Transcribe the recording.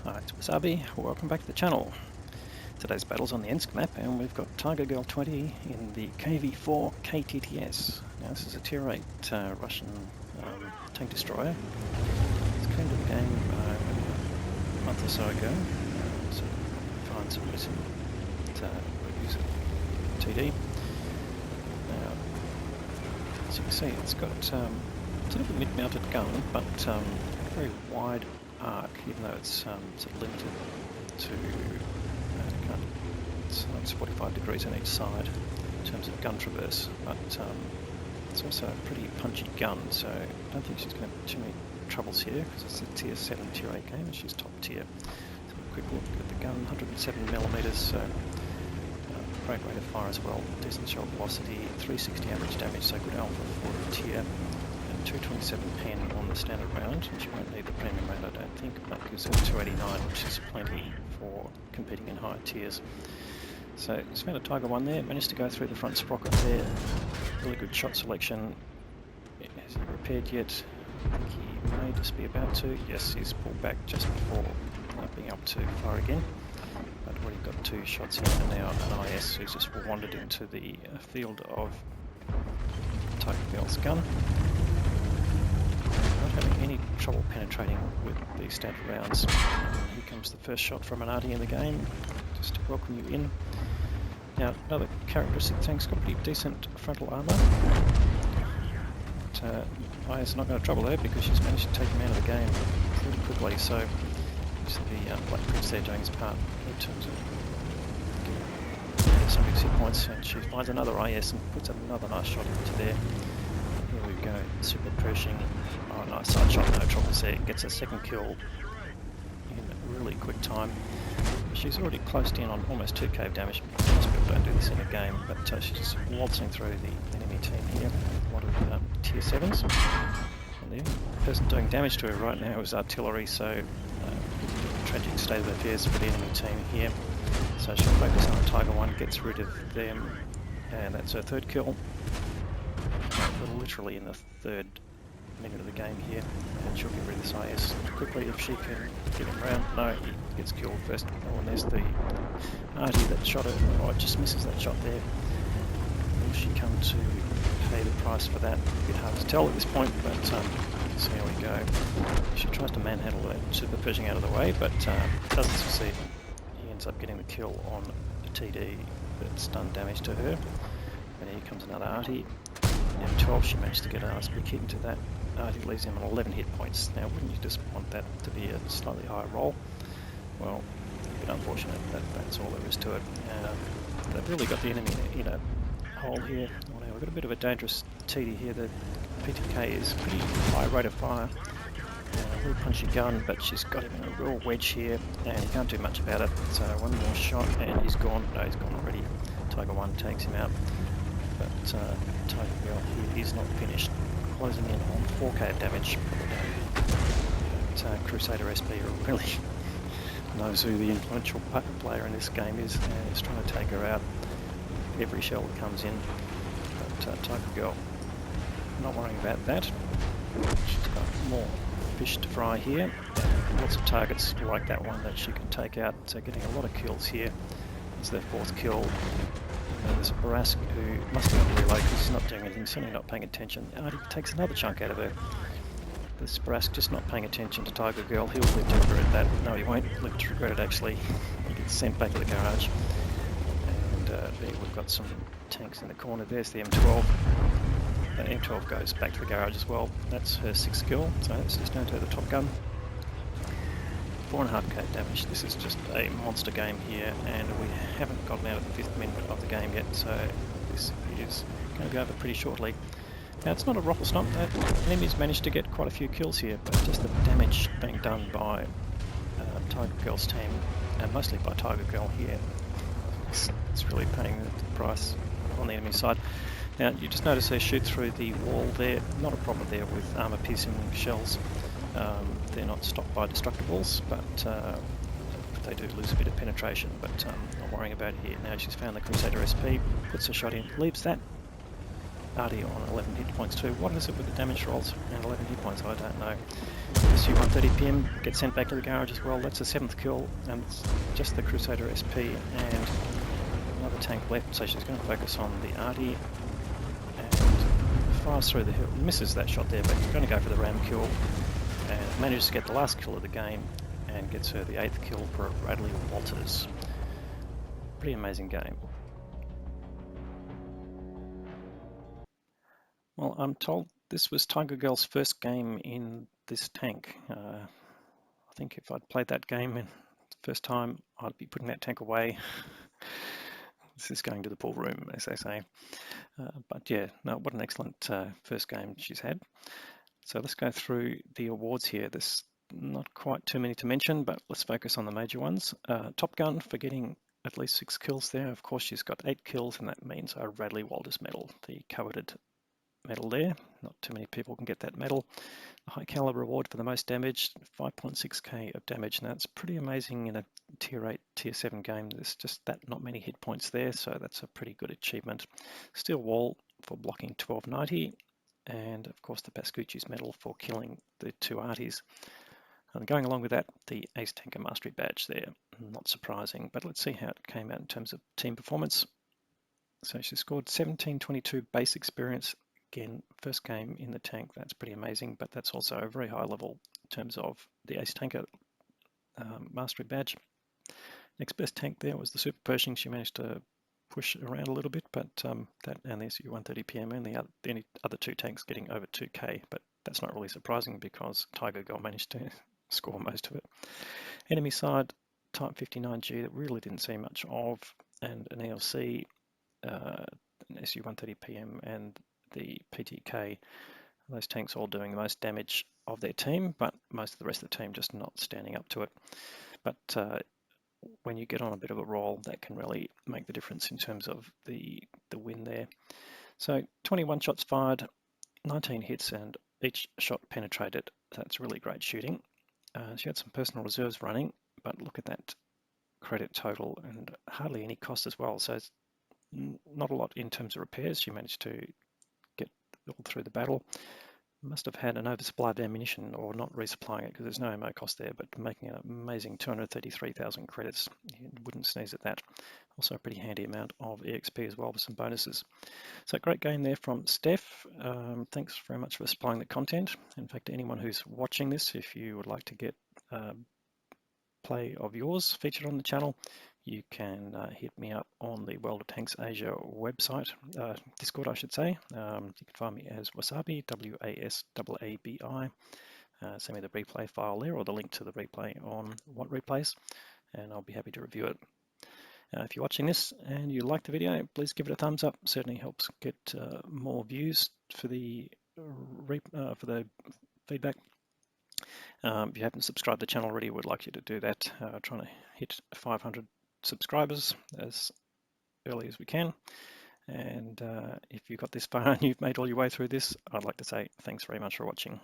Hi, it's Wasabi. Welcome back to the channel. Today's battle's on the Ensk map, and we've got Tigergirl20 in the KV4 KTTS. Now, this is a Tier 8 Russian tank destroyer. It's came to the game a month or so ago, so find some recent reviews of TD. Now, as you can see, it's got it's sort of a mid-mounted gun, but a very wide arc, even though it's sort of limited to it's 45 degrees on each side in terms of gun traverse, but it's also a pretty punchy gun, so I don't think she's going to have too many troubles here because it's a Tier 7, Tier 8 game and she's top tier. So a quick look at the gun, 107mm, so great rate of fire as well, decent shot velocity, 360 average damage, so good alpha for the tier, and 227 pen on the standard round, and she won't need the premium round I don't think, but gives her 289, which is plenty for competing in higher tiers. So he's found a Tiger 1 there, managed to go through the front sprocket there, really good shot selection. Has he repaired yet? I think he may just be about to. Yes, he's pulled back just before being able to fire again. But already got 2 shots in, and now an IS who's just wandered into the field of Tigergirl's gun. Not having any trouble penetrating with the standard rounds. Here comes the first shot from an arty in the game, just to welcome you in. Now, another characteristic tank's got pretty decent frontal armour. But IS not going to trouble her because she's managed to take him out of the game pretty quickly. So you see the Black Prince there doing his part in terms of getting some big hit points, and she finds another IS and puts another nice shot into there. Here we go, super pushing. Oh, nice side shot, no troubles there. Gets a second kill in a really quick time. She's already closed in on almost 2k of damage. Most people don't do this in a game, but she's just waltzing through the enemy team here. A lot of Tier 7s. And the person doing damage to her right now is artillery, so tragic state of affairs for the enemy team here. So she'll focus on the Tiger 1, gets rid of them, and that's her third kill. We're literally in the third minute of the game here, and she'll get rid of this IS quickly if she can get him round. No, he gets killed first. Oh, and there's the arty that shot her. Oh, it just misses that shot there. Will she come to pay the price for that? A bit hard to tell at this point, but see how we go. She tries to manhandle that super Pershing out of the way, but doesn't succeed. He ends up getting the kill on a TD that's done damage to her. And here comes another arty. M12, she managed to get a nice big hit into that. Arty leaves him on 11 hit points. Now, wouldn't you just want that to be a slightly higher roll? Well, a bit unfortunate, but that's all there is to it. They've really got the enemy in a hole here. Oh, now we've got a bit of a dangerous TD here. The PTK is pretty high rate of fire. A really punchy gun, but she's got him in a real wedge here, and he can't do much about it. So one more shot, and he's gone. No, he's gone already. Tiger 1 takes him out. But Tigergirl here is not finished, closing in on 4k of damage. But, Crusader SP really knows who the influential player in this game is, and is trying to take her out every shell that comes in. But Tigergirl not worrying about that. She's got more fish to fry here, and lots of targets like that one that she can take out, so getting a lot of kills here. It's their 4th kill. There's a Barask who must be on the reload because he's not doing anything, certainly not paying attention. He takes another chunk out of her. This Barask just not paying attention to Tigergirl. He'll live to regret that. No, he won't live to regret it actually. He gets sent back to the garage. And there we've got some tanks in the corner. There's the M12. The M12 goes back to the garage as well. That's her 6th kill, so it's just down to the top gun. 4.5k damage. This is just a monster game here, and we haven't gotten out of the 5th minute of the game yet, so this is going to be over pretty shortly. Now, it's not a rocket stomp. The enemies managed to get quite a few kills here, but just the damage being done by Tigergirl's team, and mostly by Tigergirl here, it's really paying the price on the enemy side. Now, you just notice they shoot through the wall there. Not a problem there with armor-piercing shells. They're not stopped by destructibles, but they do lose a bit of penetration, but not worrying about it here. Now she's found the Crusader SP, puts a shot in, leaves that Artie on 11 hit points too. What is it with the damage rolls and 11 hit points? I don't know. SU-130 PM gets sent back to the garage as well. That's a 7th kill, and it's just the Crusader SP and another tank left, so she's going to focus on the Artie and fires through the hill. Misses that shot there, but she's going to go for the ram kill and manages to get the last kill of the game and gets her the 8th kill for Bradley Walters. Pretty amazing game. Well, I'm told this was Tiger Girl's first game in this tank. I think if I'd played that game the first time, I'd be putting that tank away. This is going to the pool room, as they say. But yeah, no, what an excellent first game she's had. So let's go through the awards here. There's not quite too many to mention, but let's focus on the major ones. Top Gun for getting at least 6 kills there. Of course, she's got 8 kills, and that means a Radley Walters medal, the coveted medal there. Not too many people can get that medal. A high caliber award for the most damage, 5.6k of damage, and that's pretty amazing in a tier 8, tier 7 game. There's just that not many hit points there, so that's a pretty good achievement. Steel Wall for blocking 1290, and of course the Pascucci's medal for killing the 2 Arties. And going along with that, the Ace Tanker Mastery badge there. Not surprising, but let's see how it came out in terms of team performance. So she scored 1722 base experience. Again, first game in the tank, that's pretty amazing, but that's also a very high level in terms of the Ace Tanker Mastery badge. Next best tank there was the Super Pershing. She managed to push around a little bit, but that and the SU-130 PM and the other 2 tanks getting over 2k, but that's not really surprising because Tiger Girl managed to score most of it. Enemy side, Type 59G that really didn't see much of, and an ELC, an SU-130 PM and the PTK. Those tanks all doing the most damage of their team, but most of the rest of the team just not standing up to it. But when you get on a bit of a roll, that can really make the difference in terms of the win there. So 21 shots fired, 19 hits, and each shot penetrated. That's really great shooting. She had some personal reserves running, but look at that credit total and hardly any cost as well. So it's not a lot in terms of repairs. She managed to get all through the battle. Must have had an oversupply of ammunition or not resupplying it because there's no ammo cost there, but making an amazing 233,000 credits. You wouldn't sneeze at that. Also a pretty handy amount of EXP as well with some bonuses. So great game there from Steph. Thanks very much for supplying the content. In fact, anyone who's watching this, if you would like to get play of yours featured on the channel, you can hit me up on the World of Tanks Asia website, Discord I should say. You can find me as Wasabi, W-A-S-A-A-B-I. Send me the replay file there or the link to the replay on What Replays, and I'll be happy to review it. If you're watching this and you like the video, please give it a thumbs up. Certainly helps get more views for the feedback. If you haven't subscribed to the channel already, would like you to do that. Trying to hit 500 subscribers as early as we can. And if you got this far and you've made all your way through this, I'd like to say thanks very much for watching.